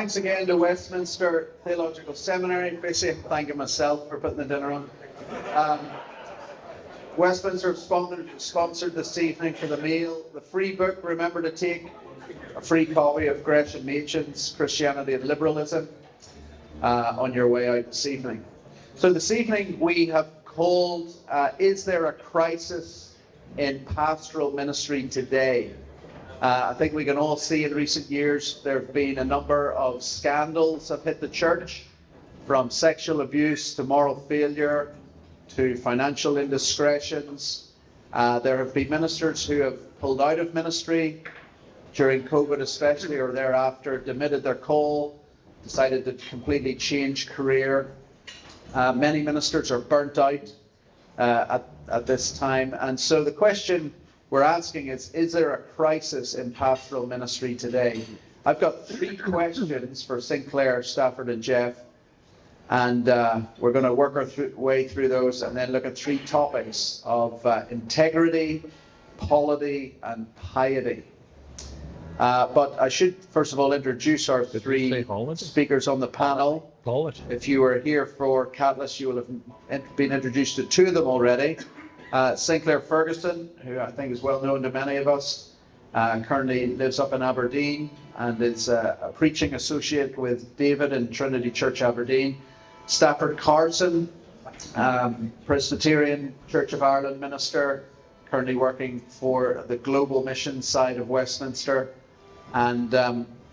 thanks again to Westminster Theological Seminary. Basically, I'm thanking myself for putting the dinner on. Westminster sponsored this evening for the meal. The free book, remember to take a free copy of Gresham Machen's Christianity and Liberalism on your way out this evening. So this evening we have called, Is There a Crisis in Pastoral Ministry Today? I think we can all see in recent years there have been a number of scandals that have hit the church, from sexual abuse to moral failure to financial indiscretions. There have been ministers who have pulled out of ministry during COVID especially, or thereafter, demitted their call, decided to completely change career. Many ministers are burnt out at this time. And so the question we're asking is there a crisis in pastoral ministry today? I've got 3 questions for Sinclair, Stafford and Geoff, and we're going to work our way through those and then look at 3 topics of integrity, polity and piety. But I should first of all introduce our 3 speakers on the panel. If you were here for Catalyst, you will have been introduced to 2 of them already. Sinclair Ferguson, who I think is well known to many of us, currently lives up in Aberdeen and is a preaching associate with David in Trinity Church Aberdeen. Stafford Carson, Presbyterian Church of Ireland minister, currently working for the global mission side of Westminster. And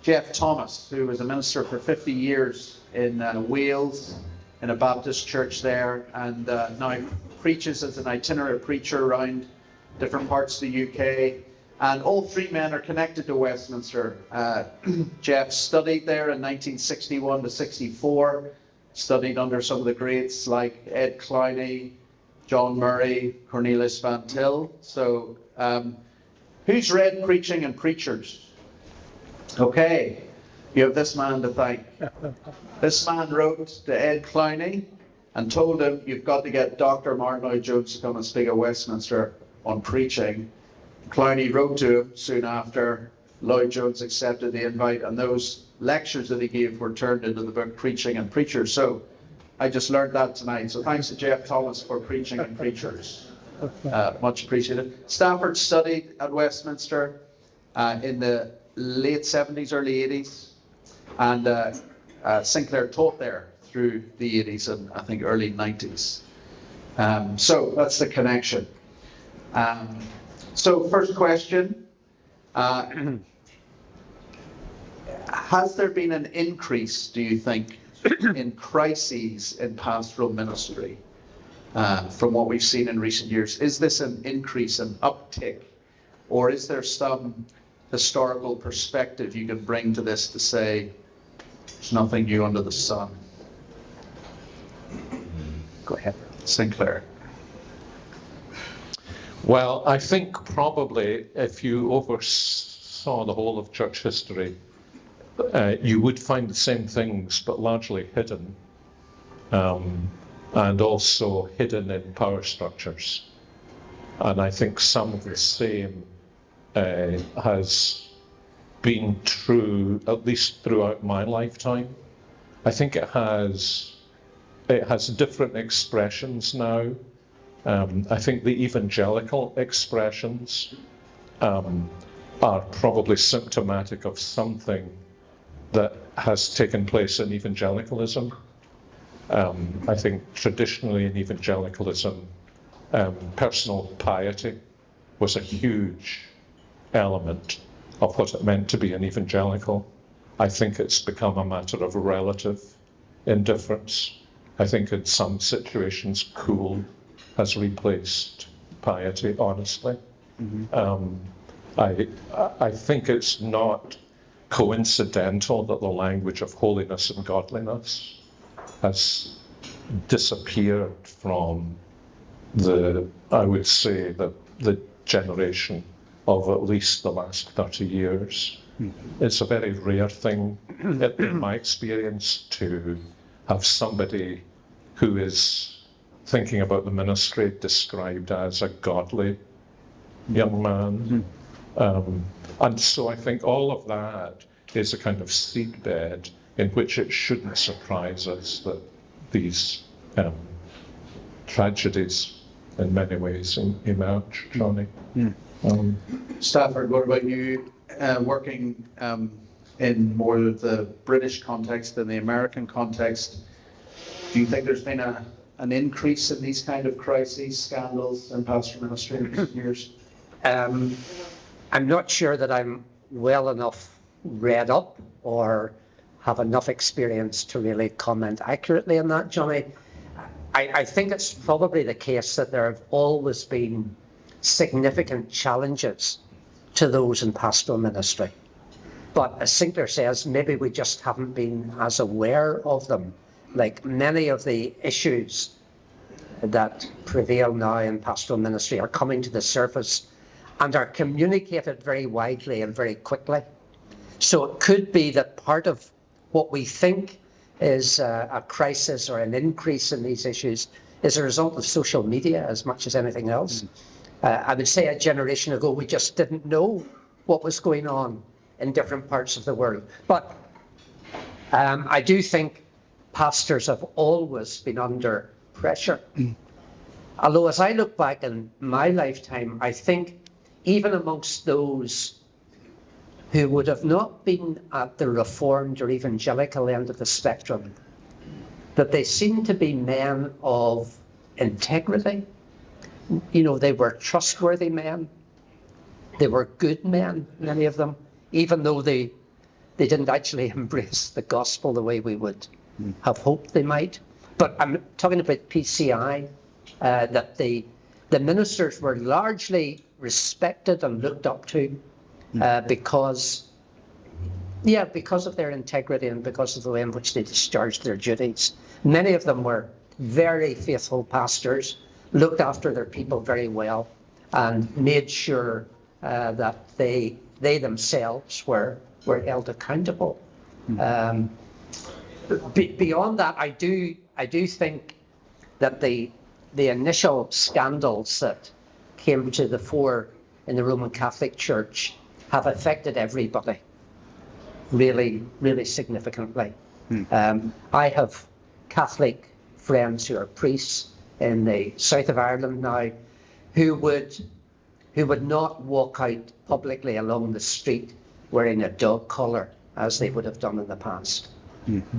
Geoff Thomas, who was a minister for 50 years in Wales, in a Baptist church there, and now preaches as an itinerant preacher around different parts of the UK. And all 3 men are connected to Westminster. Geoff studied there in 1961 to 64, studied under some of the greats like Ed Clowney, John Murray, Cornelius Van Til. So who's read Preaching and Preachers? Okay, you have this man to thank. This man wrote to Ed Clowney and told him, you've got to get Dr. Martin Lloyd-Jones to come and speak at Westminster on preaching. Clowney wrote to him soon after. Lloyd-Jones accepted the invite, and those lectures that he gave were turned into the book Preaching and Preachers. So I just learned that tonight. So thanks to Geoff Thomas for Preaching and Preachers. Much appreciated. Stafford studied at Westminster in the late 70s, early 80s, and Sinclair taught there through the 80s and I think early 90s. So that's the connection. So first question, has there been an increase, do you think, in crises in pastoral ministry from what we've seen in recent years? Is this an increase, an uptick, or is there some historical perspective you can bring to this to say there's nothing new under the sun? Go ahead, Sinclair. Well, I think probably if you oversaw the whole of church history, you would find the same things, but largely hidden, and also hidden in power structures. And I think some of the same has been true, at least throughout my lifetime. I think it has different expressions now. I think the evangelical expressions are probably symptomatic of something that has taken place in evangelicalism. I think traditionally in evangelicalism, personal piety was a huge element of what it meant to be an evangelical. I think it's become a matter of relative indifference. I think in some situations cool has replaced piety, honestly. Mm-hmm. I think it's not coincidental that the language of holiness and godliness has disappeared from I would say, the generation of at least the last 30 years. Mm-hmm. It's a very rare thing, in my experience, to have somebody who is thinking about the ministry described as a godly young man. Mm-hmm. And so I think all of that is a kind of seedbed in which it shouldn't surprise us that these tragedies in many ways emerge, Johnny. Stafford, what about you, working in more of the British context than the American context? Do you think there's been an increase in these kind of crises, scandals in pastoral ministry in recent years? I'm not sure that I'm well enough read up or have enough experience to really comment accurately on that, Johnny. I think it's probably the case that there have always been significant challenges to those in pastoral ministry. But as Sinclair says, maybe we just haven't been as aware of them. Like many of the issues that prevail now in pastoral ministry are coming to the surface and are communicated very widely and very quickly. So it could be that part of what we think is a crisis or an increase in these issues is a result of social media as much as anything else. I would say a generation ago, we just didn't know what was going on in different parts of the world. But I do think pastors have always been under pressure. Although as I look back in my lifetime, I think even amongst those who would have not been at the Reformed or evangelical end of the spectrum, that they seem to be men of integrity. You know, they were trustworthy men. They were good men, many of them, even though they didn't actually embrace the gospel the way we would have hoped they might. But I'm talking about PCI, that the ministers were largely respected and looked up to because of their integrity and because of the way in which they discharged their duties. Many of them were very faithful pastors, looked after their people very well, and made sure that they themselves were held accountable. Beyond that, I do think that the initial scandals that came to the fore in the Roman Catholic Church have affected everybody really, really significantly. I have Catholic friends who are priests in the south of Ireland now who would not walk out publicly along the street wearing a dog collar as they would have done in the past.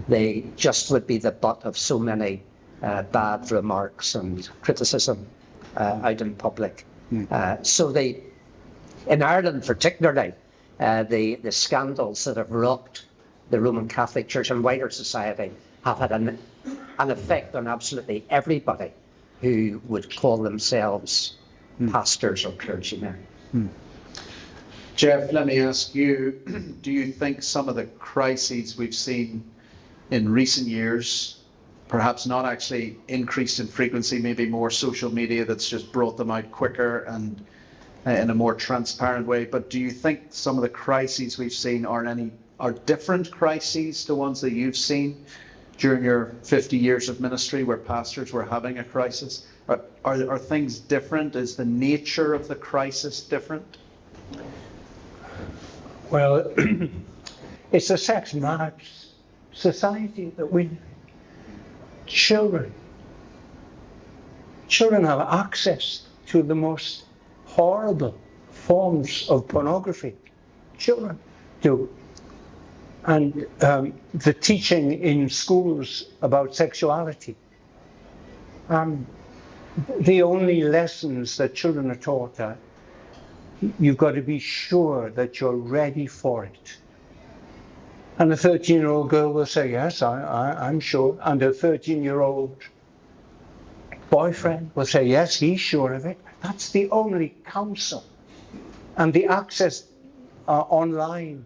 They just would be the butt of so many bad remarks and criticism out in public. So in Ireland particularly, the scandals that have rocked the Roman Catholic Church and wider society have had an effect on absolutely everybody who would call themselves pastors or clergymen. Geoff, let me ask you, do you think some of the crises we've seen in recent years, perhaps not actually increased in frequency, maybe more social media that's just brought them out quicker and in a more transparent way, but do you think some of the crises we've seen are different crises to ones that you've seen during your 50 years of ministry where pastors were having a crisis? Are things different? Is the nature of the crisis different? Well, it's a sex-marked society that we children have access to the most horrible forms of pornography. Children do. And the teaching in schools about sexuality, the only lessons that children are taught are you've got to be sure that you're ready for it. And a 13-year-old girl will say, yes, I'm sure. And a 13-year-old boyfriend will say, yes, he's sure of it. That's the only counsel. And the access online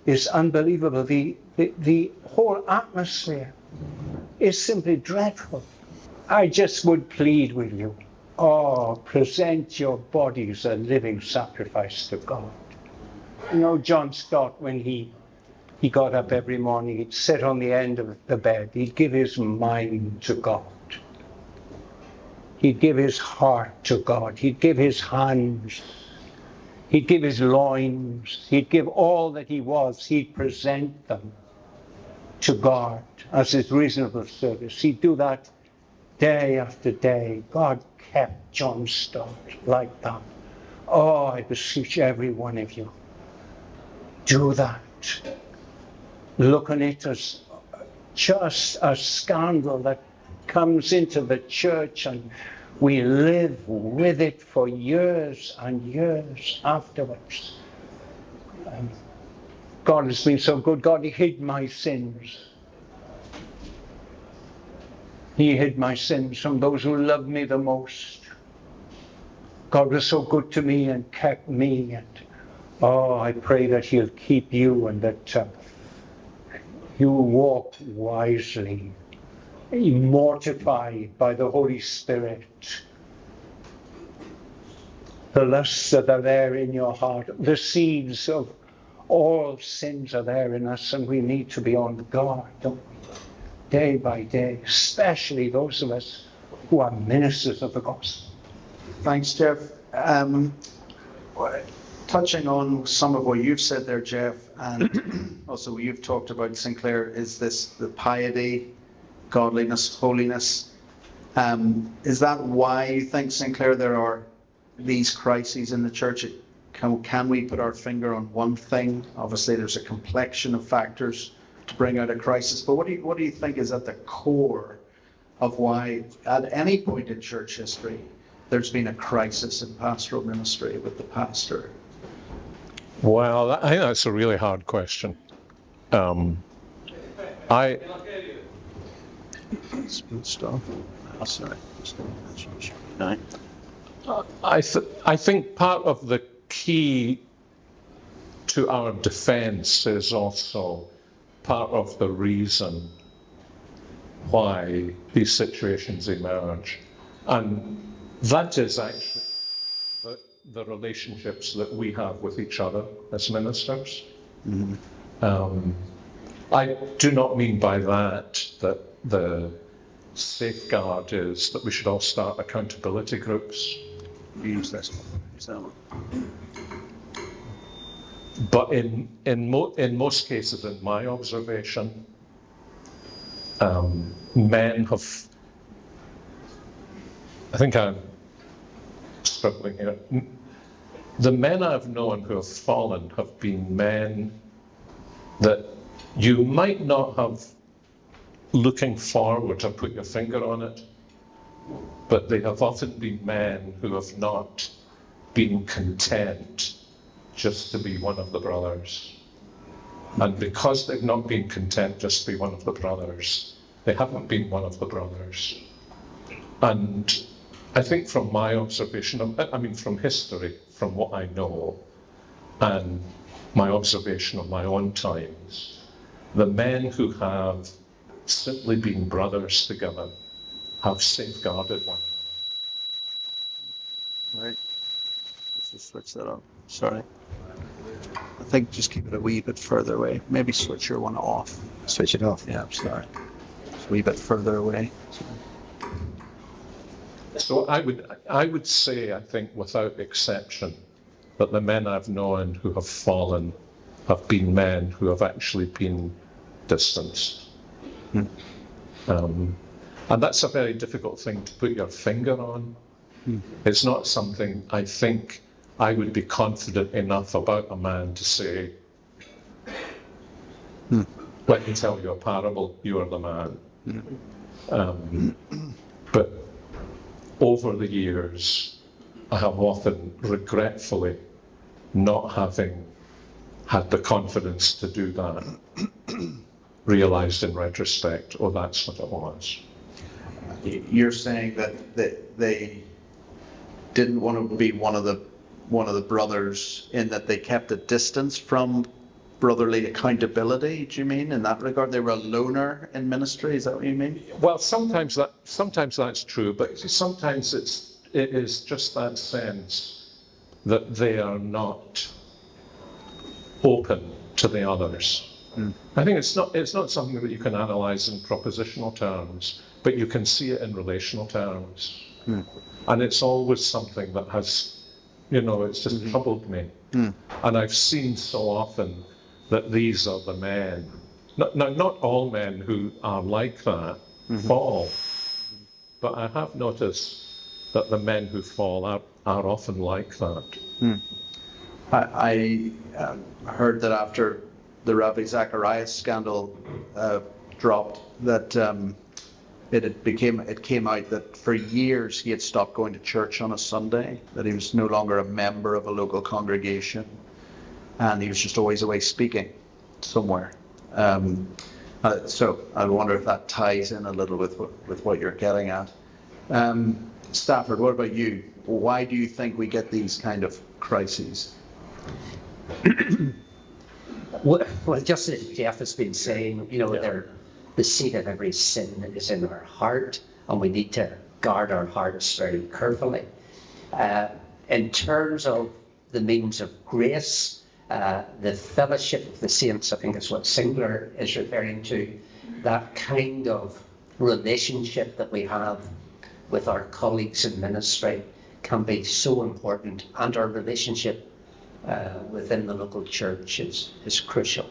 is unbelievable. The whole atmosphere is simply dreadful. I just would plead with you, present your bodies a living sacrifice to God. You know, John Stott, when he got up every morning, he'd sit on the end of the bed, he'd give his mind to God. He'd give his heart to God. He'd give his hands. He'd give his loins. He'd give all that he was. He'd present them to God as his reasonable service. He'd do that day after day. God kept John Stott like that. Oh, I beseech every one of you, do that. Look on it as just a scandal that comes into the church, and we live with it for years and years afterwards. God has been so good. God hid my sins. He hid my sins from those who loved me the most. God was so good to me and kept me. And oh, I pray that he'll keep you, and that you walk wisely, mortified by the Holy Spirit. The lusts that are there in your heart, the seeds of all sins are there in us, and we need to be on guard, don't we? Day by day, especially those of us who are ministers of the gospel. Thanks, Geoff. Touching on some of what you've said there, Geoff, and also what you've talked about, Sinclair, is the piety, godliness, holiness. Is that why you think, Sinclair, there are these crises in the church? Can we put our finger on one thing? Obviously, there's a complexion of factors to bring out a crisis, but what do you think is at the core of why, at any point in church history, there's been a crisis in pastoral ministry with the pastor? Well, I think that's a really hard question. I think part of the key to our defense is also part of the reason why these situations emerge. And that is actually the relationships that we have with each other as ministers. Mm-hmm. I do not mean by that the safeguard is that we should all start accountability groups. Use this one. Use that one. But in most cases, in my observation, men have, I think I'm struggling here. The men I've known who have fallen have been men that you might not have, looking forward, to put your finger on it, but they have often been men who have not been content just to be one of the brothers. And because they've not been content just to be one of the brothers, they haven't been one of the brothers. And I think from my observation, from history, from what I know, and my observation of my own times, the men who have simply been brothers together have safeguarded one another. Right. Let's just switch that up. Sorry. I think just keep it a wee bit further away. Maybe switch your one off. Switch it off. Yeah, sorry. Just a wee bit further away. So I would say, I think, without exception, that the men I've known who have fallen have been men who have actually been distanced. And that's a very difficult thing to put your finger on. It's not something I think I would be confident enough about a man to say, let me tell you a parable, you are the man. But over the years, I have often regretfully not having had the confidence to do that, realized in retrospect, oh, that's what it was. You're saying that they didn't want to be one of the brothers, in that they kept a distance from brotherly accountability, do you mean, in that regard? They were a loner in ministry, is that what you mean? Well, sometimes that's true, but sometimes it is just that sense that they are not open to the others. I think it's not something that you can analyze in propositional terms, but you can see it in relational terms. And it's always something that has, it's just troubled me. And I've seen so often that these are the men Not all men who are like that fall, but I have noticed that the men who fall are often like that. I heard that after the Ravi Zacharias scandal dropped, that it came out that for years he had stopped going to church on a Sunday, that he was no longer a member of a local congregation, and he was just always away speaking somewhere. So I wonder if that ties in a little with what you're getting at. Stafford, what about you? Why do you think we get these kind of crises? Well, just as Geoff has been saying, the seed of every sin is in our heart, and we need to guard our hearts very carefully. In terms of the means of grace, the fellowship of the saints, I think is what Sinclair is referring to, that kind of relationship that we have with our colleagues in ministry can be so important, and our relationship within the local church is crucial.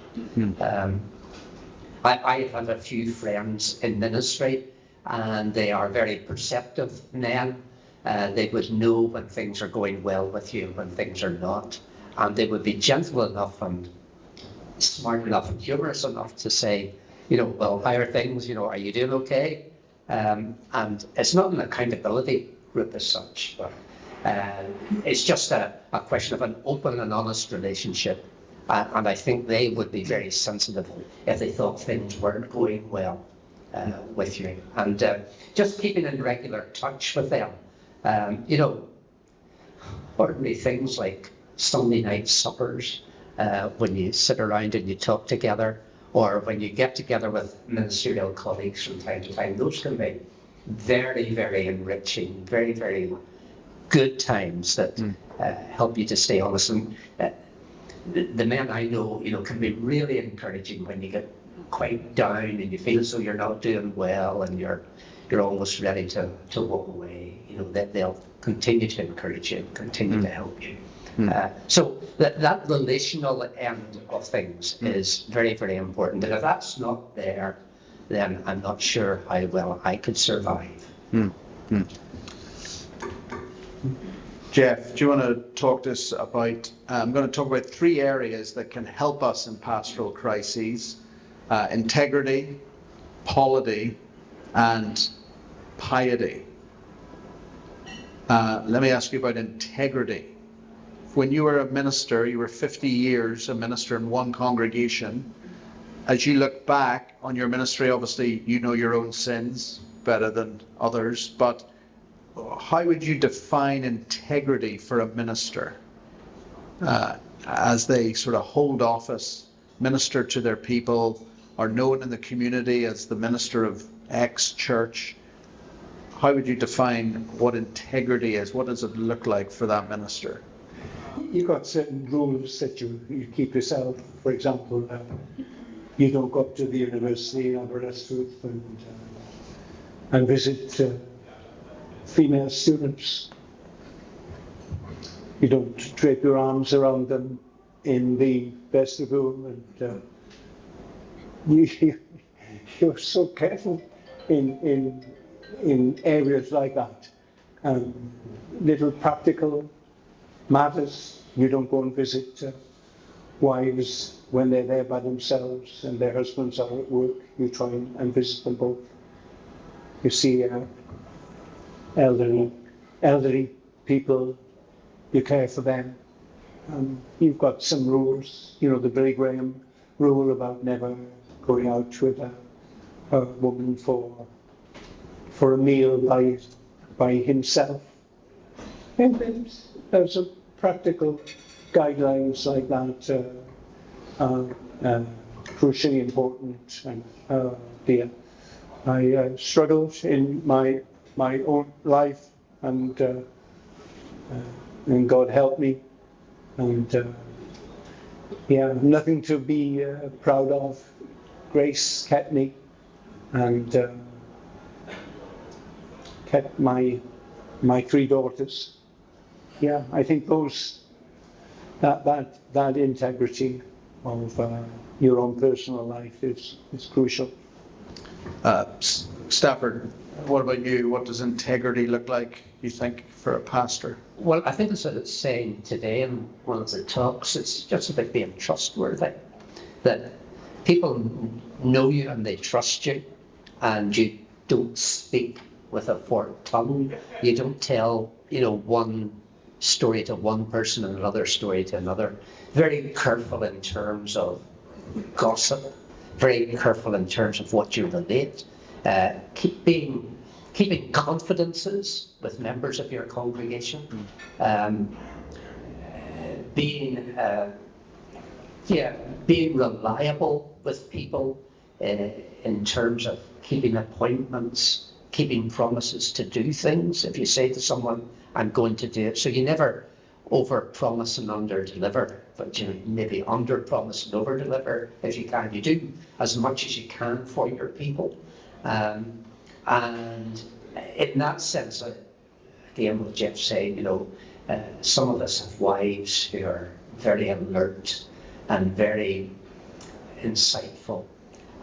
I have a few friends in ministry, and they are very perceptive men. They would know when things are going well with you and when things are not, and they would be gentle enough and smart enough and humorous enough to say, well, how are things? Are you doing okay? And it's not an accountability group as such, but it's just a question of an open and honest relationship. And I think they would be very sensitive if they thought things weren't going well with you. And just keeping in regular touch with them. Ordinary things like Sunday night suppers, when you sit around and you talk together, or when you get together with ministerial colleagues from time to time, those can be very, very enriching, very, very good times that help you to stay honest. And the men I know, can be really encouraging when you get quite down and you feel as though you're not doing well and you're almost ready to walk away. That they'll continue to encourage you, continue to help you. So that relational end of things is very, very important. And if that's not there, then I'm not sure how well I could survive. Geoff, do you want to talk to us about, I'm going to talk about 3 areas that can help us in pastoral crises: integrity, polity, and piety. Let me ask you about integrity. When you were a minister, you were 50 years a minister in one congregation. As you look back on your ministry, obviously you know your own sins better than others, but how would you define integrity for a minister as they sort of hold office, minister to their people, are known in the community as the minister of X church? How would you define what integrity is? What does it look like for that minister? You've got certain rules that you keep yourself. For example, you don't go up to the university of Aberystwyth and visit female students. You don't drape your arms around them in the vestibule, and you're so careful in areas like that. Little practical matters. You don't go and visit wives when they're there by themselves and their husbands are at work. You try and visit them both. You see elderly people, you care for them. You've got some rules, the Billy Graham rule about never going out with a woman for a meal by himself. And there's some practical guidelines like that, crucially important. And I struggled in my own life, and God helped me. And nothing to be proud of. Grace kept me, and kept my 3 daughters. I think that integrity your own personal life is crucial. Stafford, what about you? What does integrity look like, you think, for a pastor? Well, I think as I was saying today in one of the talks, it's just about being trustworthy. That people know you and they trust you, and you don't speak with a forked tongue. You don't tell, one story to one person and another story to another. Very careful in terms of gossip. Very careful in terms of what you relate. Keeping confidences with members of your congregation. Being reliable with people in terms of keeping appointments, keeping promises to do things. If you say to someone, I'm going to do it, so you never over-promise and under-deliver, but you maybe under-promise and over-deliver if you can. You do as much as you can for your people. And in that sense, again, what Geoff saying, some of us have wives who are very alert and very insightful,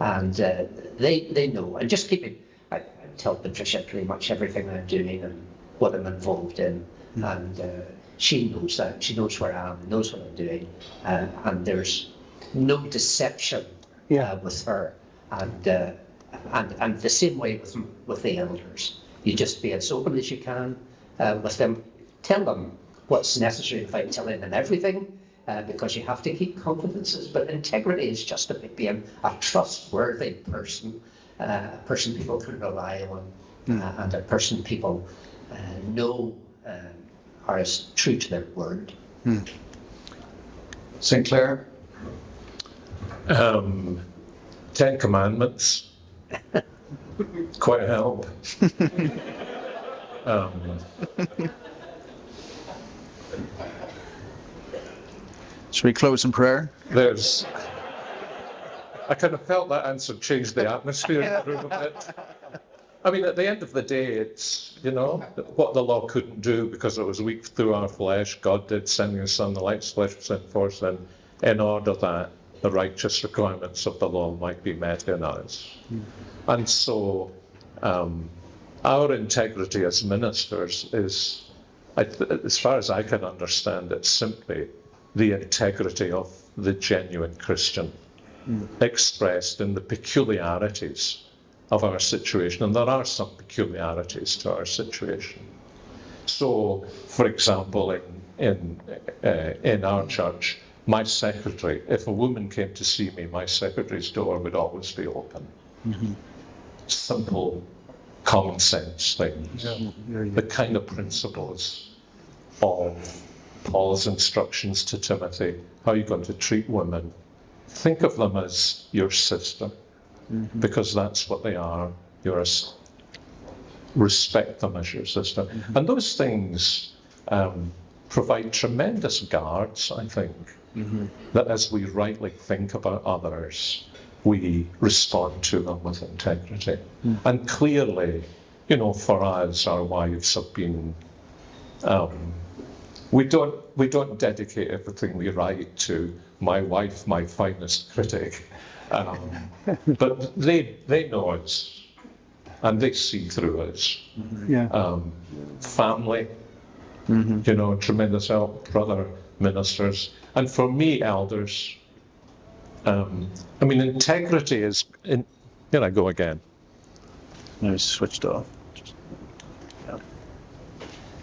and they know. And just I tell Patricia pretty much everything I'm doing and what I'm involved in, and she knows that. She knows where I am, knows what I'm doing, and there's no deception with her. And the same way with the elders. You just be as open as you can with them. Tell them what's necessary without telling them everything, because you have to keep confidences. But integrity is just about being a trustworthy person, a person people can rely on, and a person people know are as true to their word. Sinclair? 10 Commandments. Quite a help. Should we close in prayer? I kind of felt that answer changed the atmosphere in the room a bit. I mean, at the end of the day, it's, what the law couldn't do because it was weak through our flesh, God did, sending his Son, the light flesh was sent for sin, in order that the righteous requirements of the law might be met in us. And so our integrity as ministers is, as far as I can understand it, simply the integrity of the genuine Christian, expressed in the peculiarities of our situation. And there are some peculiarities to our situation. So, for example, in our church, my secretary, if a woman came to see me, my secretary's door would always be open. Simple, common sense things. The kind of principles of Paul's instructions to Timothy, how are you going to treat women? Think of them as your sister, because that's what they are. Respect them as your sister. And those things provide tremendous guards, I think, that as we rightly think about others, we respond to them with integrity. And clearly, for us, our wives have been, we don't dedicate everything we write to my wife, my finest critic, but they know us and they see through us. Family, tremendous help, brother ministers, and for me, elders. Integrity is. Here I go again. No, switched off.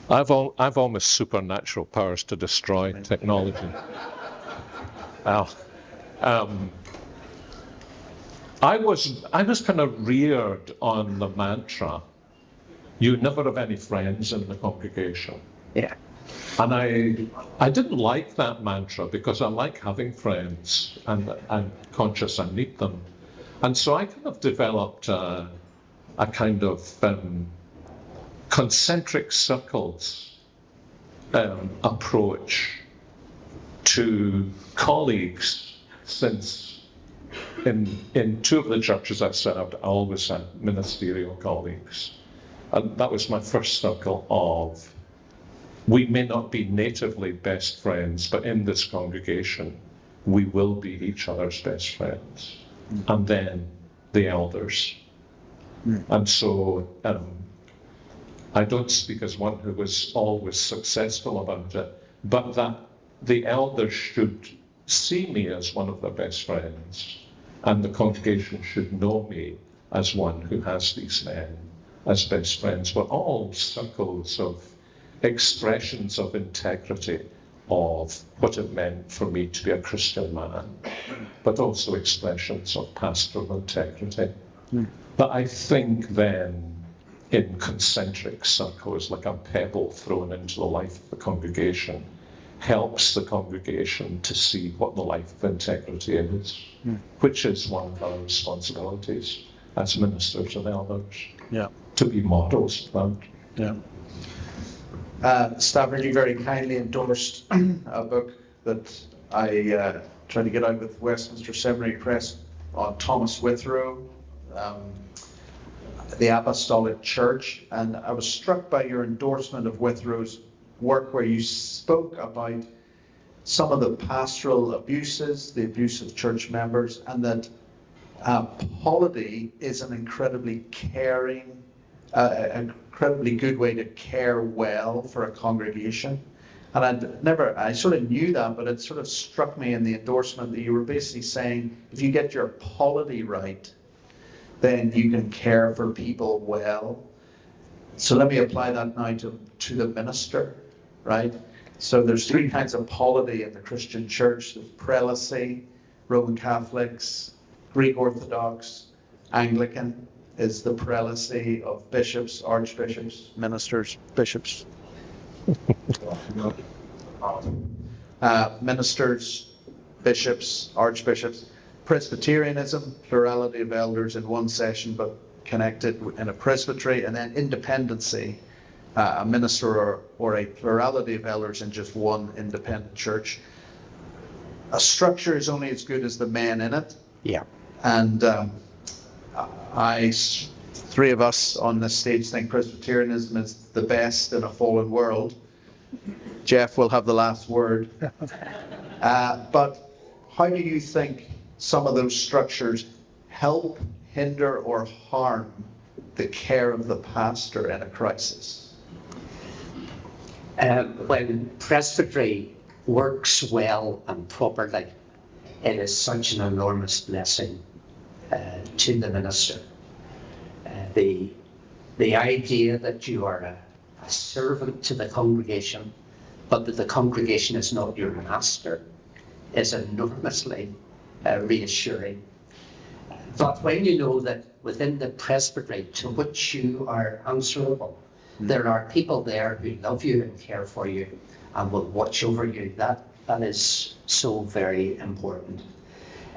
I've almost supernatural powers to destroy technology. I was kind of reared on the mantra, you never have any friends in the congregation. Yeah. And I didn't like that mantra because I like having friends and I'm conscious I need them. And so I kind of developed a kind of concentric circles approach to colleagues, since in two of the churches I served, I always had ministerial colleagues. And that was my first circle of, we may not be natively best friends, but in this congregation, we will be each other's best friends, and then the elders. And so I don't speak as one who was always successful about it, but that the elders should see me as one of their best friends, and the congregation should know me as one who has these men as best friends. We're all circles of expressions of integrity of what it meant for me to be a Christian man, but also expressions of pastoral integrity. But I think then in concentric circles, like a pebble thrown into the life of the congregation, helps the congregation to see what the life of integrity is, which is one of our responsibilities as ministers and elders, to be models of that. Stafford, you very kindly endorsed a book that I tried to get out with Westminster Seminary Press on Thomas Withrow, the Apostolic Church, and I was struck by your endorsement of Withrow's work, where you spoke about some of the pastoral abuses, the abuse of church members, and that polity is an incredibly caring, incredibly good way to care well for a congregation. And I sort of knew that, but it sort of struck me in the endorsement that you were basically saying, if you get your polity right, then you can care for people well. So let me apply that now to the minister, right? So there's three kinds of polity in the Christian church: there's prelacy, Roman Catholics, Greek Orthodox, Anglican is the prelacy of bishops, archbishops, ministers, bishops. Ministers, bishops, archbishops. Presbyterianism, plurality of elders in one session but connected in a presbytery, and then independency, a minister or a plurality of elders in just one independent church. A structure is only as good as the men in it. Yeah. And three of us on this stage think Presbyterianism is the best in a fallen world. Geoff will have the last word. But how do you think some of those structures help, hinder, or harm the care of the pastor in a crisis? When presbytery works well and properly, it is such an enormous blessing to the minister. The idea that you are a servant to the congregation, but that the congregation is not your master, is enormously reassuring. But when you know that within the presbytery to which you are answerable, there are people there who love you and care for you and will watch over you, that is so very important.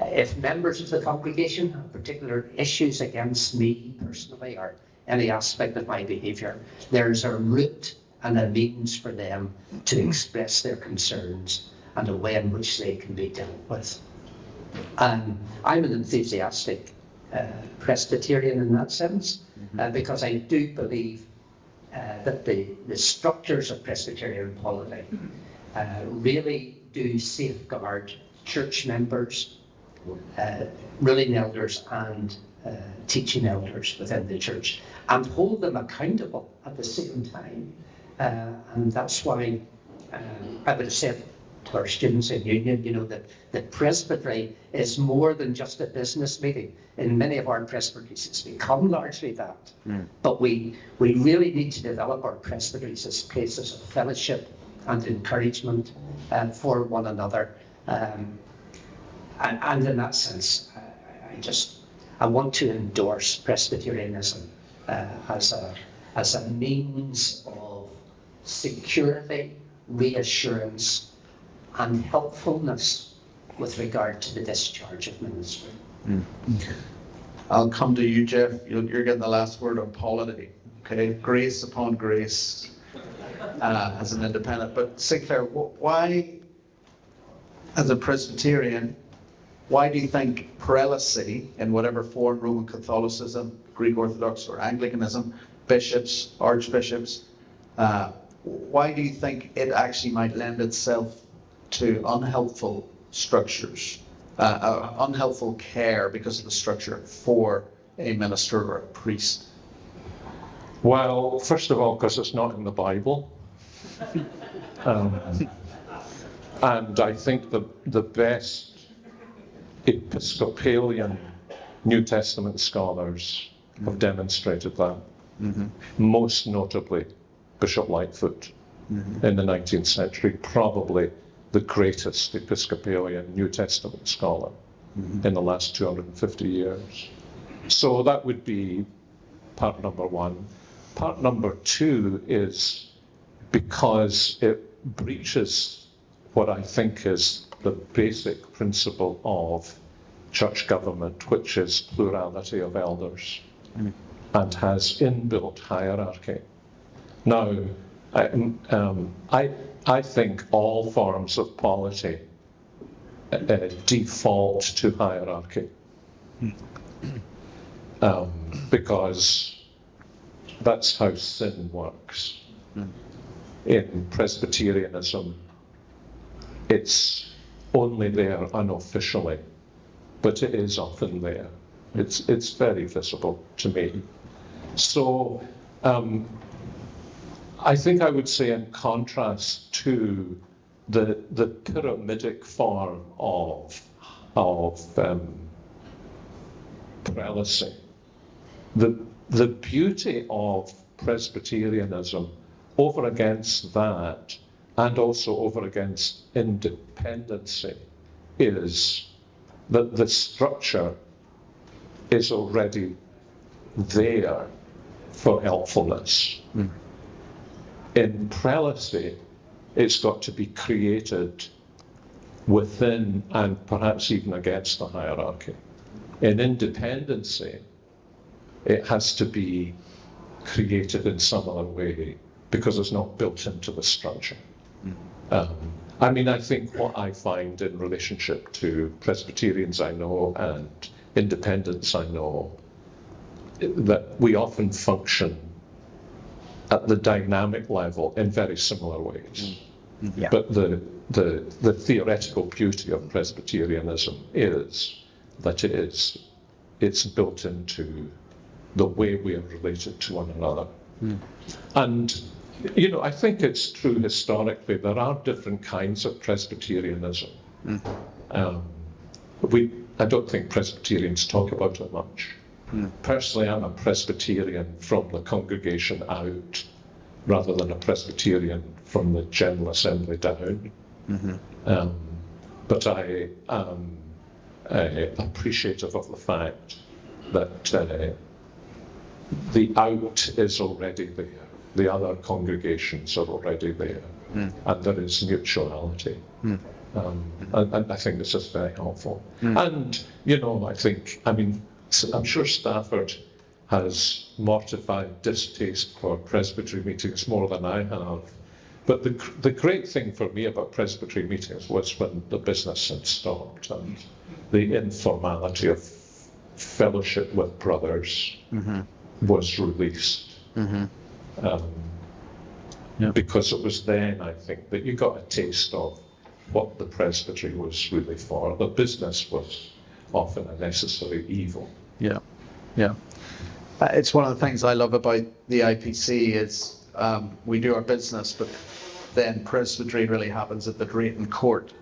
If members of the congregation have particular issues against me personally or any aspect of my behaviour, there's a route and a means for them to express their concerns and a way in which they can be dealt with. I'm an enthusiastic Presbyterian in that sense, because I do believe that the structures of Presbyterian polity really do safeguard church members, ruling elders and teaching elders within the church, and hold them accountable at the same time. And that's why I would have said to our students in Union, that presbytery is more than just a business meeting. In many of our presbyteries, it's become largely that. But we really need to develop our presbyteries as places of fellowship and encouragement for one another. And in that sense, I want to endorse Presbyterianism as a means of security, reassurance, and helpfulness with regard to the discharge of ministry. I'll come to you, Geoff. You're getting the last word on polity. Okay, grace upon grace as an independent. But Sinclair, why, as a Presbyterian, why do you think prelacy, in whatever form, Roman Catholicism, Greek Orthodox, or Anglicanism, bishops, archbishops, why do you think it actually might lend itself to unhelpful structures, unhelpful care because of the structure for a minister or a priest? Well, first of all, because it's not in the Bible. And I think the best Episcopalian New Testament scholars have demonstrated that. Most notably, Bishop Lightfoot in the 19th century, probably the greatest Episcopalian New Testament scholar in the last 250 years. So that would be part number one. Part number two is because it breaches what I think is the basic principle of church government, which is plurality of elders, and has inbuilt hierarchy. Now, I think all forms of polity default to hierarchy, because that's how sin works. In Presbyterianism, it's only there unofficially, but it is often there. It's very visible to me. So I think I would say, in contrast to the pyramidic form of prelacy, the beauty of Presbyterianism over against that, and also over against independency, is that the structure is already there for helpfulness. In prelacy, it's got to be created within and perhaps even against the hierarchy. In independency, it has to be created in some other way because it's not built into the structure. I mean, I think what I find in relationship to Presbyterians I know and independents I know, that we often function at the dynamic level in very similar ways. But the theoretical beauty of Presbyterianism is that it's built into the way we are related to one another. And you know, I think it's true historically there are different kinds of Presbyterianism. I don't think Presbyterians talk about it much. Personally, I'm a Presbyterian from the congregation out, rather than a Presbyterian from the General Assembly down. But I am appreciative of the fact that the out is already there. The other congregations are already there, and there is mutuality. And I think this is very helpful. And, you know, I'm sure Stafford has mortified distaste for presbytery meetings more than I have. But the great thing for me about presbytery meetings was when the business had stopped and the informality of fellowship with brothers was released. Because it was then, I think, that you got a taste of what the presbytery was really for. The business was often a necessary evil. It's one of the things I love about the IPC is we do our business, but then presbytery really happens at the Drayton Court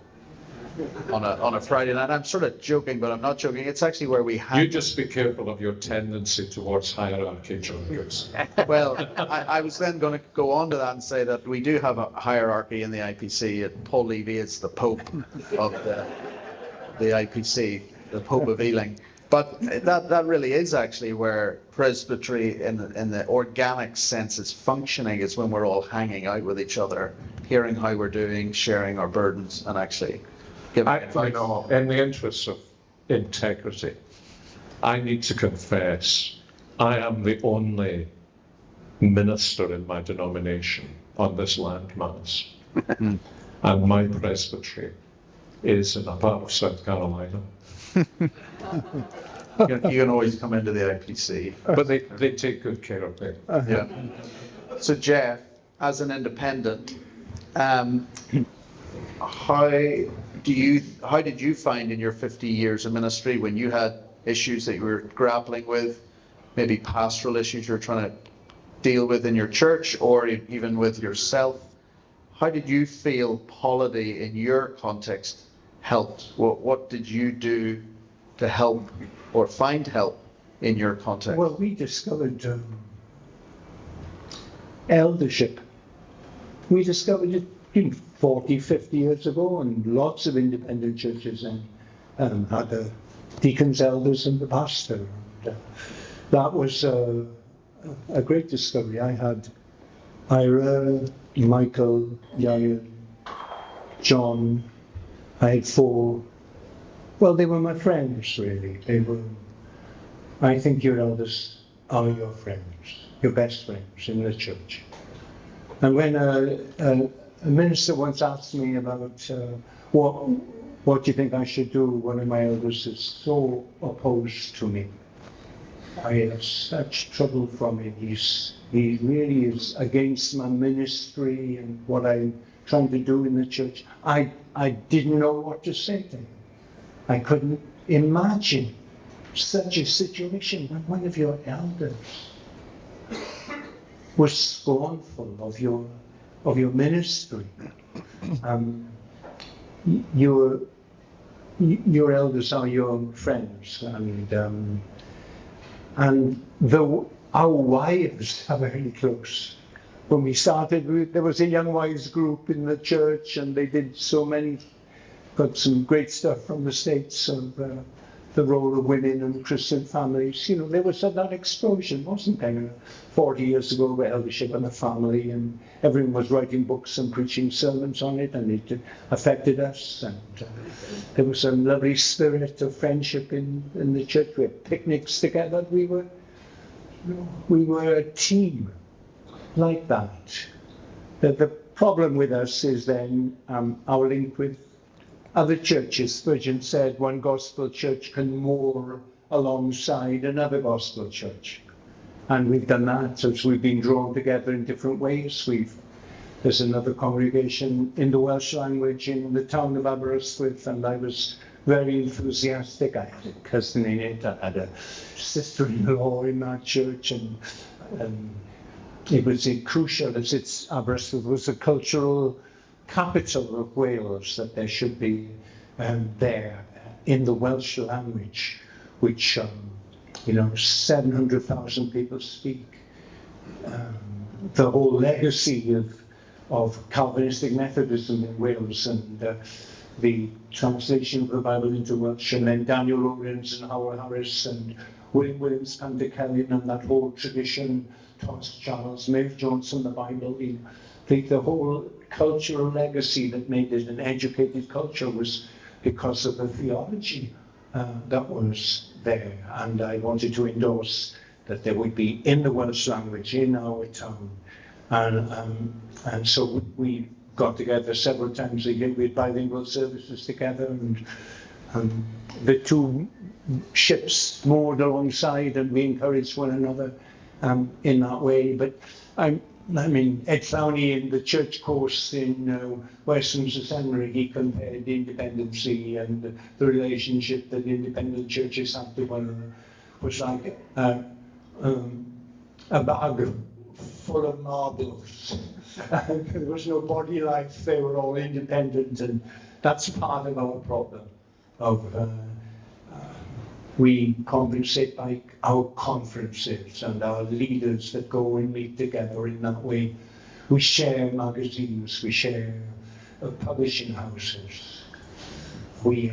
on a Friday night. I'm sort of joking, but I'm not joking. It's actually where we have. You just be careful of your tendency towards hierarchy, John Gibson. Well, I was then going to go on to that and say that we do have a hierarchy in the IPC. Paul Levy is the Pope of the IPC, the Pope of Ealing. But that really is actually where presbytery in the organic sense is functioning, is when we're all hanging out with each other, hearing how we're doing, sharing our burdens, and actually giving advice. Know, in the interests of integrity, I need to confess I am the only minister in my denomination on this landmass. And my presbytery is in a part of South Carolina. You can always come into the IPC. But they take good care of me. Yeah. So Geoff, as an independent, how how did you find in your 50 years of ministry when you had issues that you were grappling with, maybe pastoral issues you're trying to deal with in your church or even with yourself? How did you feel polity in your context helped? What did you do to help or find help in your context? Well, we discovered eldership. We discovered it 40, 50 years ago, and lots of independent churches had the deacons, elders, and the pastor. And, that was a great discovery. I had Ira, Michael, Yayan, John. I had 4. Well, they were my friends, really. I think your elders are your friends, your best friends in the church. And when a minister once asked me about what do you think I should do, one of my elders is so opposed to me. I have such trouble from him. He really is against my ministry and what I'm trying to do in the church. I didn't know what to say to him. I couldn't imagine such a situation when one of your elders was scornful of your ministry. Your elders are your friends, and our wives are very close. When we started, there was a young wives group in the church, and they did got some great stuff from the States of the role of women in Christian families. You know, there was that explosion, wasn't there, 40 years ago, with eldership and the family, and everyone was writing books and preaching sermons on it, and it affected us. And there was a lovely spirit of friendship in the church. We had picnics together. We were a team like that. The problem with us is then our link with other churches. Spurgeon said one gospel church can moor alongside another gospel church. And we've done that as we've been drawn together in different ways. There's another congregation in the Welsh language in the town of Aberystwyth, and I was very enthusiastic. I had a cousin in it, I had a sister-in-law in that church, and it was crucial, as Aberystwyth was a cultural capital of Wales, that there should be there in the Welsh language, which 700,000 people speak. The whole legacy of Calvinistic Methodism in Wales, and the translation of the Bible into Welsh, and then Daniel Owens and Howard Harris and William Williams, Pantycelyn, and that whole tradition, Thomas Charles, Maeve Johnson, the Bible, the whole cultural legacy that made it an educated culture was because of the theology that was there. And I wanted to endorse that there would be in the Welsh language in our town. And so we got together several times a year. We had bilingual services together, and the two ships moored alongside, and we encouraged one another in that way. But Ed Flowney in the church course in Westminster Seminary, he compared independency and the relationship that independent churches have to one another was like a bag full of marbles. There was no body life, they were all independent, and that's part of our problem. We compensate by our conferences and our leaders that go and meet together in that way. We share magazines, we share publishing houses. We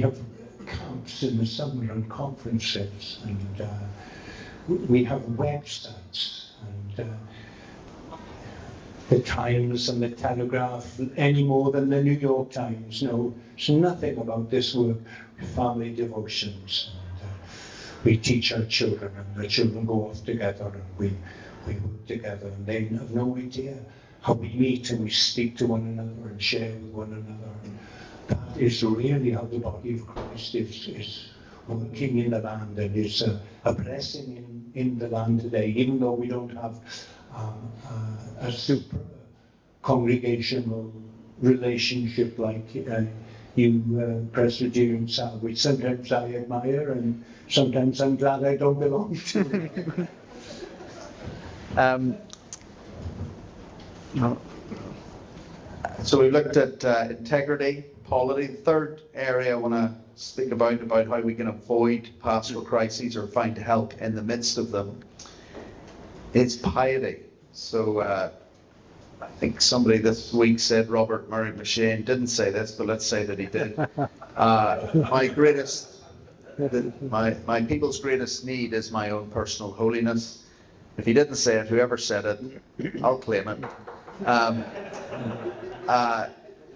have camps in the summer and conferences, and we have websites, and the Times and the Telegraph, any more than the New York Times, knows nothing about this work, family devotions. And, we teach our children, and the children go off together, and we work together, and they have no idea how we meet and we speak to one another and share with one another. And that is really how the body of Christ is working in the land, and is a blessing in the land today, even though we don't have a super congregational relationship like you Presbyterians have, which sometimes I admire and sometimes I'm glad I don't belong to. So we looked at integrity, polity. The third area I want to speak about how we can avoid pastoral crises or find help in the midst of them, is piety. So I think somebody this week said Robert Murray McShane didn't say this, but let's say that he did. My people's greatest need is my own personal holiness. If he didn't say it, whoever said it, I'll claim it.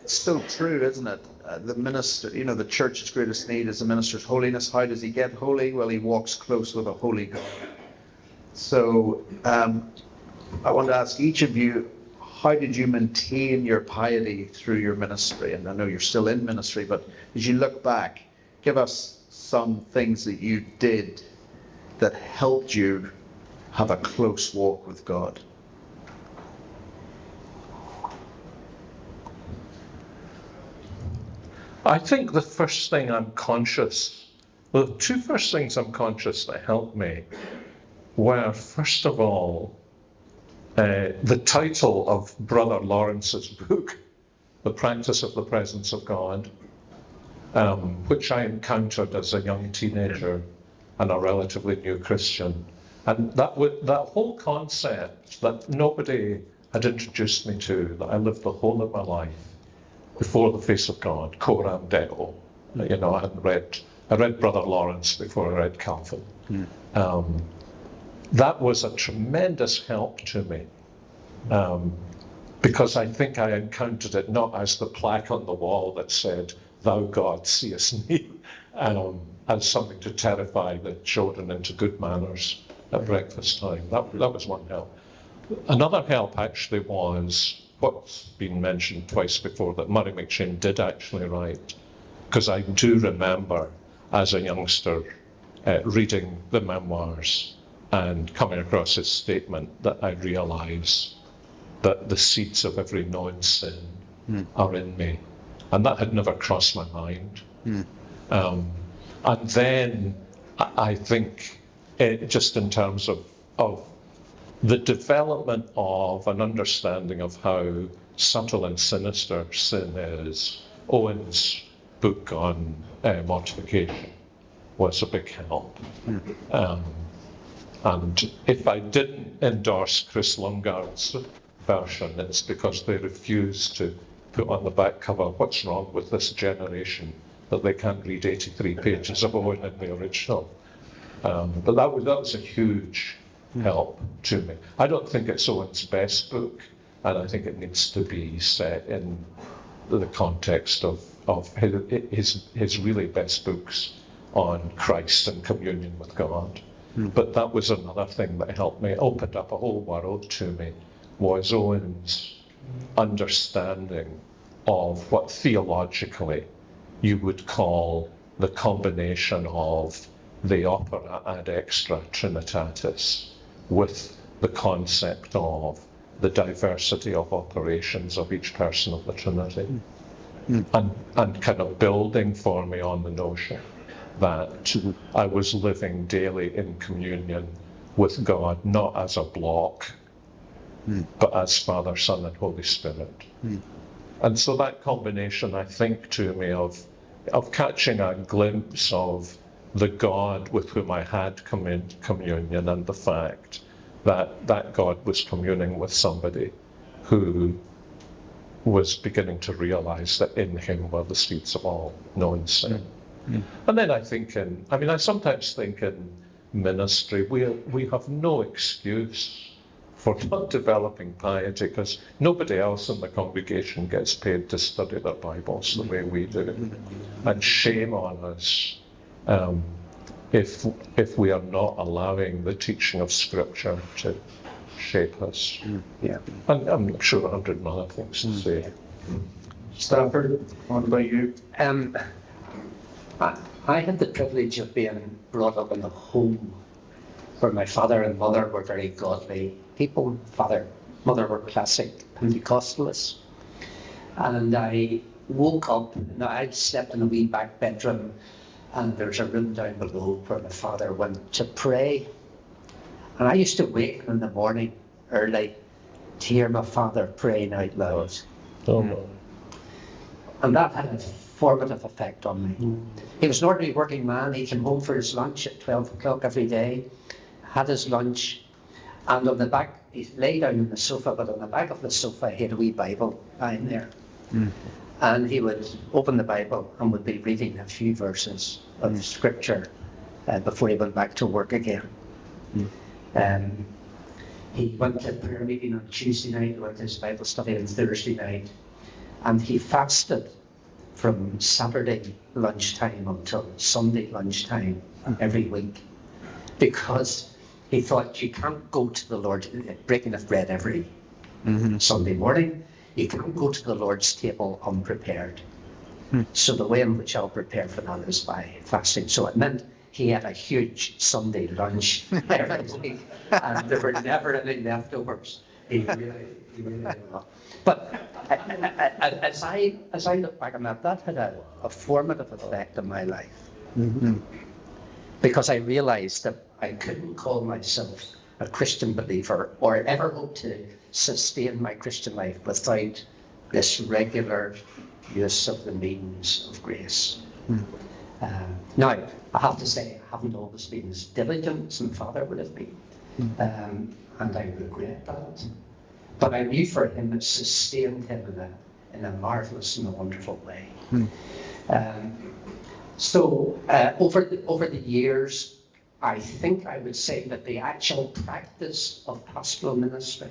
It's still true, isn't it? The minister, the church's greatest need is the minister's holiness. How does he get holy? Well, he walks close with a holy God. So I want to ask each of you, how did you maintain your piety through your ministry? And I know you're still in ministry, but as you look back, give us some things that you did that helped you have a close walk with God. I think the first thing I'm conscious, the two first things I'm conscious that helped me were, first of all, the title of Brother Lawrence's book, The Practice of the Presence of God, which I encountered as a young teenager and a relatively new Christian. And that whole concept that nobody had introduced me to, that I lived the whole of my life before the face of God, coram Deo. I read Brother Lawrence before I read Calvin. That was a tremendous help to me, because I think I encountered it not as the plaque on the wall that said, "Thou God seest me," as something to terrify the children into good manners at breakfast time. That was one help. Another help actually was what's been mentioned twice before, that Murray McShane did actually write, because I do remember as a youngster reading the memoirs and coming across his statement that I realise that the seeds of every known sin are in me. And that had never crossed my mind. And then I think, just in terms of the development of an understanding of how subtle and sinister sin is, Owen's book on mortification was a big help. And if I didn't endorse Chris Lungard's version, it's because they refused to put on the back cover, "What's wrong with this generation that they can't read 83 pages of Owen in the original?" But that was a huge help to me. I don't think it's Owen's best book, and I think it needs to be set in the context of his really best books on Christ and communion with God. But that was another thing that helped me, opened up a whole world to me, was Owen's understanding of what theologically you would call the combination of the opera ad extra Trinitatis with the concept of the diversity of operations of each person of the Trinity, and kind of building for me on the notion that I was living daily in communion with God, not as a block, but as Father, Son, and Holy Spirit. And so that combination, I think, to me of catching a glimpse of the God with whom I had come in communion, and the fact that that God was communing with somebody who was beginning to realize that in him were the seeds of all known sin. And then I think I sometimes think in ministry, we have no excuse for not developing piety, because nobody else in the congregation gets paid to study their Bibles the way we do. And shame on us if we are not allowing the teaching of Scripture to shape us. And I'm sure 100 other things to say. Stafford, what about you? I had the privilege of being brought up in a home where my father and mother were very godly people. Mother were classic Pentecostalists. And I woke up, now I'd slept in a wee back bedroom, and there's a room down below where my father went to pray. And I used to wake in the morning early to hear my father praying out loud. Oh, And that had a formative effect on me. He was an ordinary working man. He came home for his lunch at 12 o'clock every day, had his lunch, and on the back, he lay down on the sofa, but on the back of the sofa he had a wee Bible lying there. And he would open the Bible and would be reading a few verses of scripture before he went back to work again. He went to prayer meeting on Tuesday night, he went to his Bible study on Thursday night, and he fasted from Saturday lunchtime until Sunday lunchtime every week, because he thought you can't go to the Lord breaking of bread every Sunday morning. You can't go to the Lord's table unprepared. So the way in which I'll prepare for that is by fasting. So it meant he had a huge Sunday lunch every week, and there were never any leftovers. He really did well. But as I look back on that had a formative effect on my life. Because I realized that I couldn't call myself a Christian believer or ever hope to sustain my Christian life without this regular use of the means of grace. Now, I have to say, I haven't always been as diligent as my father would have been, and I regret that. But I knew for him it sustained him in a marvelous and a wonderful way. So over the years, I think I would say that the actual practice of pastoral ministry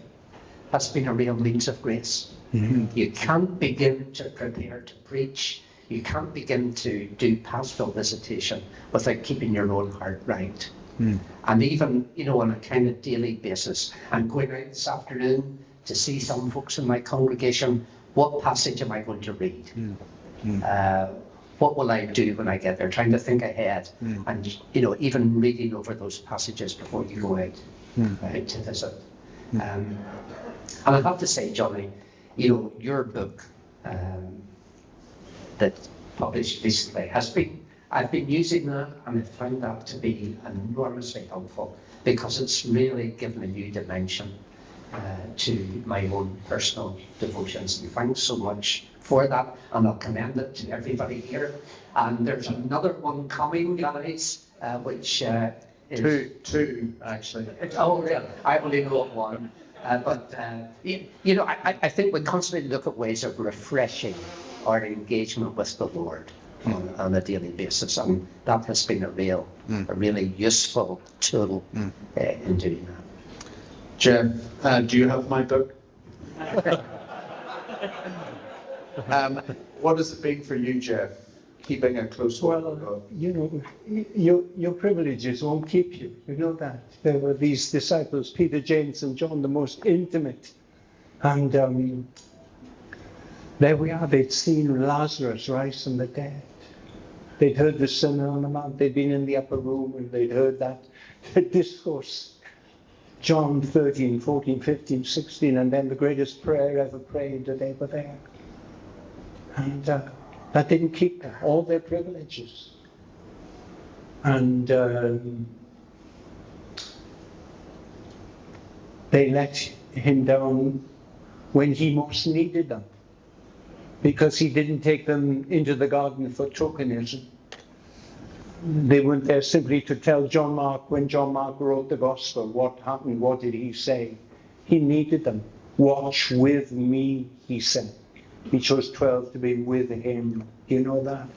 has been a real means of grace. You can't begin to prepare to preach. You can't begin to do pastoral visitation without keeping your own heart right. And even, on a kind of daily basis, I'm going out this afternoon to see some folks in my congregation. What passage am I going to read? What will I do when I get there? Trying to think ahead, and even reading over those passages before you go out to visit. And I have to say, Johnny, your book that published recently I've been using that, and I've found that to be enormously helpful, because it's really given a new dimension to my own personal devotions. And thanks so much for that, and I'll commend it to everybody here. And there's another one coming, guys, which is... Two, actually. Oh, really? I only know of one. I think we constantly look at ways of refreshing our engagement with the Lord on a daily basis, and that has been a really useful tool in doing that. Geoff, do you have my book? What has it been for you, Geoff, keeping a close hold on God? Your privileges won't keep you. You know that. There were these disciples, Peter, James, and John, the most intimate. And there we are. They'd seen Lazarus rise from the dead. They'd heard the Sermon on the Mount. They'd been in the upper room, and they'd heard that discourse. John 13, 14, 15, 16, and then the greatest prayer ever prayed, that they were there. And that didn't keep them, all their privileges. And they let him down when he most needed them, because he didn't take them into the garden for tokenism. They weren't there simply to tell John Mark, when John Mark wrote the gospel, what happened, what did he say. He needed them. Watch with me, he said. He chose 12 to be with him. You know that?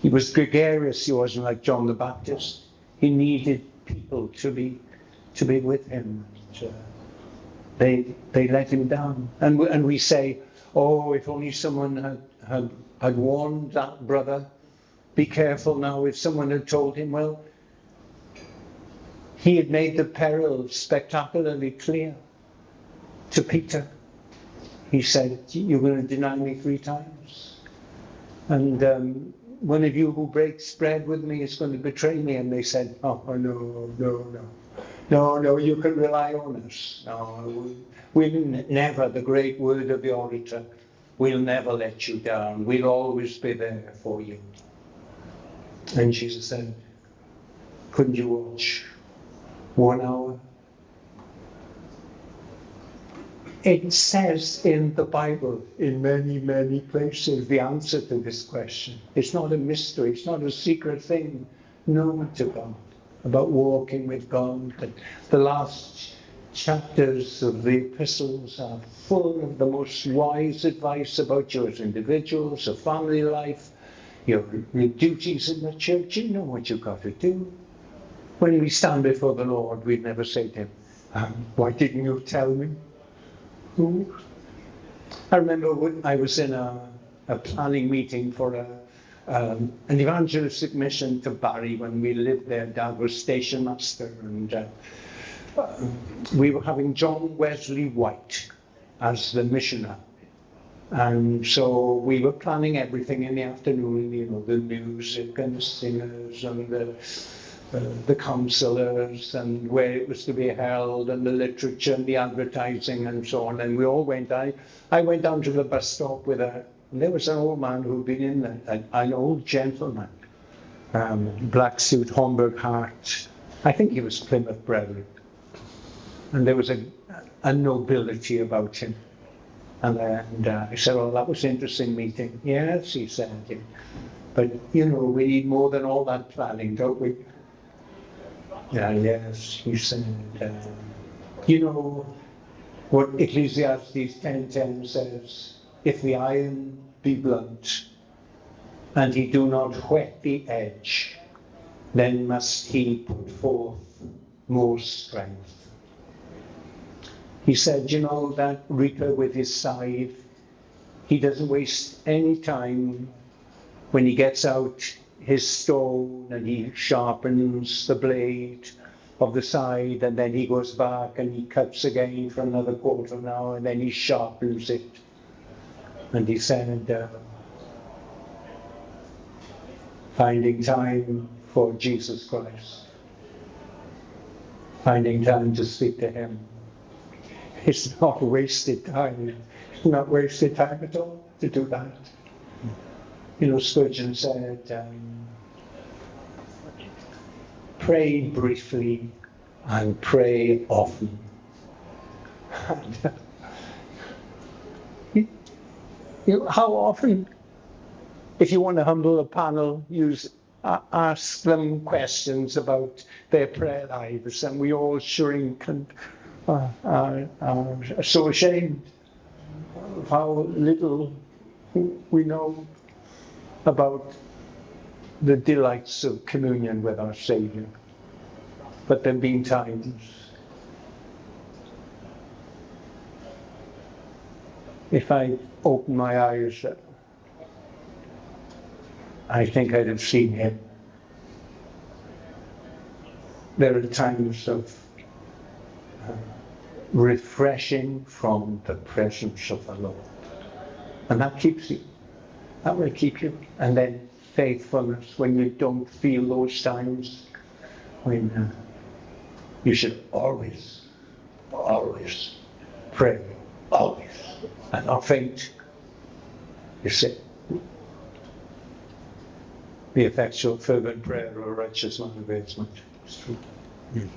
He was gregarious. He wasn't like John the Baptist. He needed people to be with him. They let him down. And we say, oh, if only someone had warned that brother. Be careful now. If someone had told him, well, he had made the peril spectacularly clear to Peter. He said, you're going to deny me 3 times. And one of you who breaks bread with me is going to betray me. And they said, oh, no, you can rely on us. No, we never, the great word of the orator, We'll never let you down. We'll always be there for you. And Jesus said, couldn't you watch 1 hour? It says in the Bible, in many, many places, the answer to this question. It's not a mystery. It's not a secret thing known to God about walking with God. But the last chapters of the epistles are full of the most wise advice about you as individuals, your family life, your duties in the church. You know what you've got to do. When we stand before the Lord, we never say to him, why didn't you tell me? I remember when I was in a planning meeting for an evangelistic mission to Barry when we lived there. Dad was station master, and we were having John Wesley White as the missioner. And so we were planning everything in the afternoon, you know, the music and the singers and the counsellors and where it was to be held and the literature and the advertising and so on. And we all went. I went down to the bus stop with and there was an old man who'd been in there, an old gentleman, black suit, Homburg hat. I think he was Plymouth Brethren. And there was a nobility about him. And I said, oh, that was an interesting meeting. Yes, he said. But, you know, we need more than all that planning, don't we? Yeah, yes, he said. You know what Ecclesiastes 10:10 says, if the iron be blunt, and he do not whet the edge, then must he put forth more strength. He said, you know, that reaper with his scythe, he doesn't waste any time when he gets out his stone and he sharpens the blade of the scythe, and then he goes back and he cuts again for another quarter of an hour, and then he sharpens it. And he said, finding time for Jesus Christ, finding time to speak to him. It's not wasted time. It's not wasted time at all to do that. You know, Spurgeon said, pray briefly and pray often. And, how often, if you want to humble a panel, ask them questions about their prayer lives, and we all shrink and are so ashamed of how little we know about the delights of communion with our Saviour. But there have been times, if I opened my eyes, I think I'd have seen him. There are times of refreshing from the presence of the Lord. And that keeps you. That will keep you. And then faithfulness when you don't feel those times. When you should always pray. Always. And not faint. You see. The effectual fervent prayer of a righteous man avails much. It's true. Mm.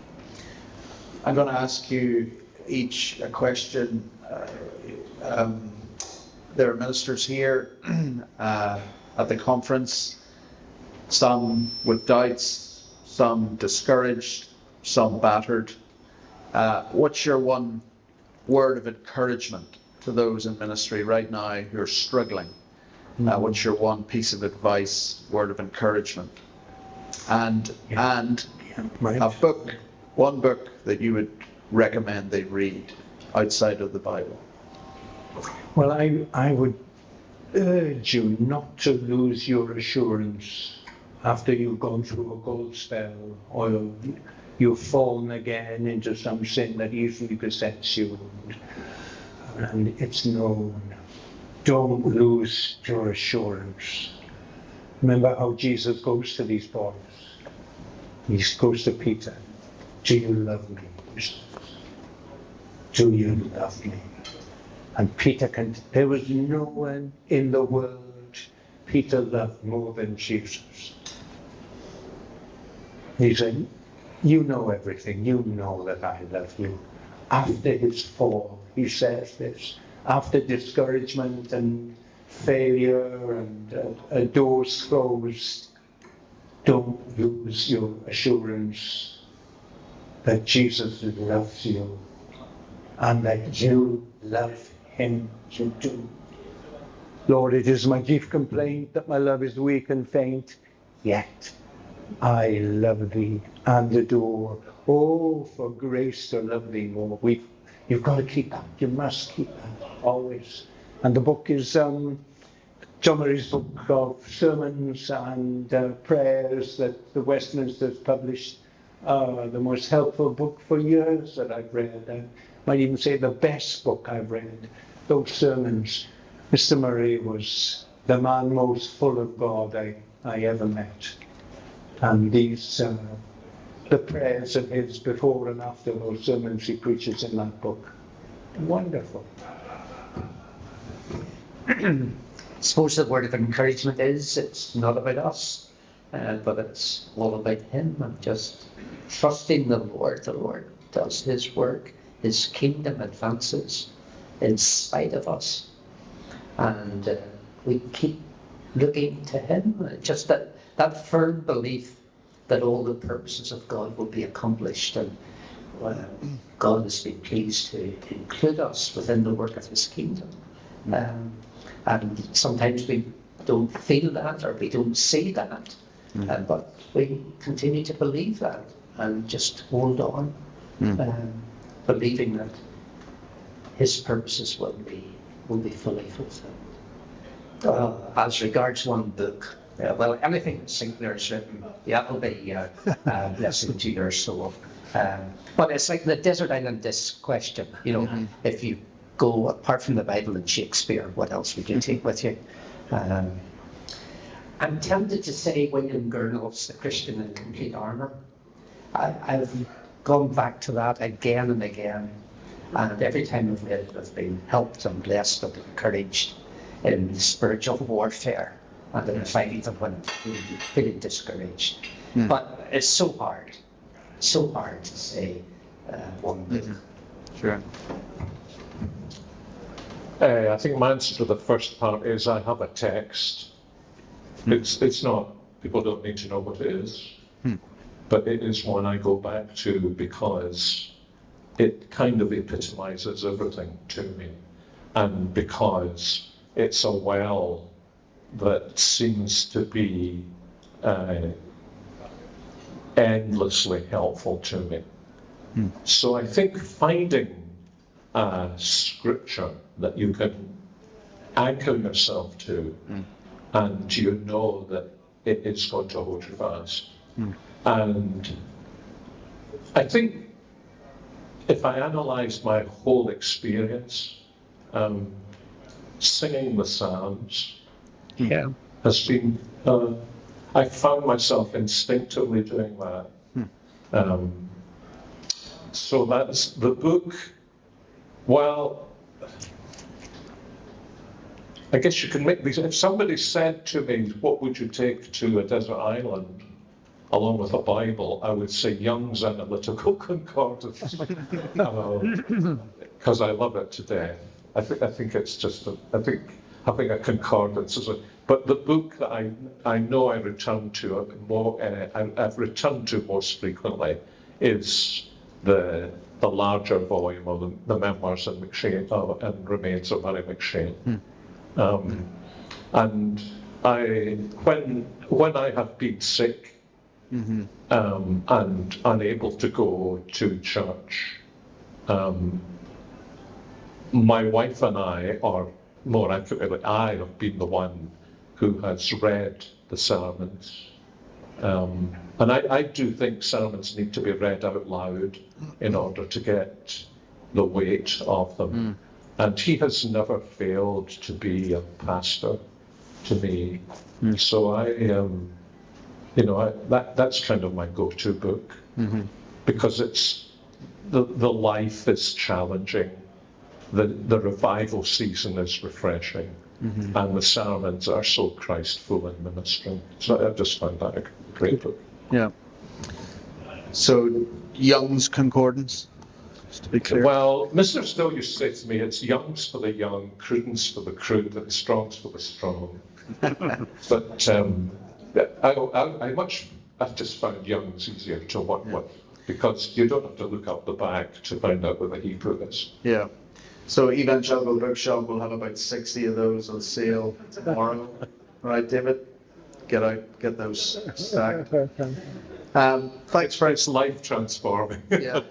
I'm going to ask you each a question. There are ministers here at the conference, some with doubts, some discouraged, some battered. What's your one word of encouragement to those in ministry right now who are struggling? What's your one piece of advice, word of encouragement? And a book, one book that you would recommend they read outside of the Bible? Well, I would urge you not to lose your assurance after you've gone through a cold spell, or you've fallen again into some sin that easily besets you, and it's known. Don't lose your assurance. Remember how Jesus goes to these boys. He goes to Peter. Do you love me? Do you love me? And Peter there was no one in the world Peter loved more than Jesus. He said, you know everything, you know that I love you. After his fall, he says this, after discouragement and failure and doors closed, don't lose your assurance that Jesus loves you and that you love him too. Lord, it is my chief complaint that my love is weak and faint, yet I love thee and adore. Oh, for grace to love thee more. You've got to keep that. You must keep that always. And the book is John Murray's book of sermons and prayers that the Westminster's published. The most helpful book for years that I've read. I might even say the best book I've read. Those sermons. Mr. Murray was the man most full of God I ever met. And these, the prayers of his before and after those sermons he preaches in that book. Wonderful. I suppose the word of encouragement is, it's not about us, but it's all about him and just trusting the Lord. The Lord does his work, his kingdom advances in spite of us. And we keep looking to him, just that firm belief that all the purposes of God will be accomplished, and God has been pleased to include us within the work of his kingdom. And sometimes we don't feel that, or we don't see that, but we continue to believe that and just hold on, believing that his purposes will be fully fulfilled. As regards one book, well, anything that Sinclair's written, will be a blessing to your soul. But it's like the desert island disc question. If you go apart from the Bible and Shakespeare, what else would you take with you? I'm tempted to say William Gurnall's The Christian in Complete Armour. I've gone back to that again and again, and every time I've read it, I've been helped and blessed and encouraged in spiritual warfare and in the fight of when I'm feeling discouraged. But it's so hard to say one book. Sure. I think my answer to the first part is I have a text. It's not, people don't need to know what it is, but it is one I go back to because it kind of epitomizes everything to me, and because it's a well that seems to be endlessly helpful to me. So I think finding a scripture that you can anchor yourself to, and you know that it is going to hold you fast. And I think if I analyze my whole experience, singing the Psalms has been, I found myself instinctively doing that. So that's the book. Well, I guess you can make these. If somebody said to me, what would you take to a desert island along with a Bible, I would say Young's Analytical Concordance, because I love it to death. I think it's just, I think having a concordance is but the book that I know I return to more, I've returned to most frequently is the larger volume of the Memoirs and McShane, and Remains of Murray McShane. And when I have been sick and unable to go to church, my wife and I, or more accurately, I have been the one who has read the sermons. And I do think sermons need to be read out loud in order to get the weight of them. And he has never failed to be a pastor to me. So that's kind of my go-to book, because it's the life is challenging. the revival season is refreshing, and the sermons are so Christful and ministering. So I just found that a great book. Yeah. So, Young's Concordance, just to be clear. Well, Mr. Still used to say to me, it's Young's for the young, Cruden's for the crude, and Strong's for the strong. But I've just found Young's easier to work with, because you don't have to look up the back to find out what the Hebrew is. Yeah. So Evangelical Bookshop will have about 60 of those on sale tomorrow. Right, David? Get those stacked. Thanks very It's life transforming. Yeah.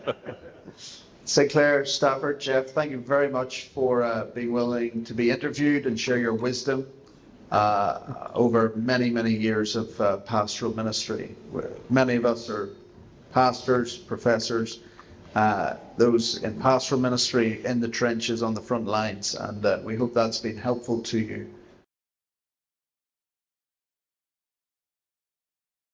Sinclair, Stafford, Geoff, thank you very much for being willing to be interviewed and share your wisdom over many, many years of pastoral ministry. Many of us are pastors, professors, those in pastoral ministry in the trenches on the front lines, and we hope that's been helpful to you.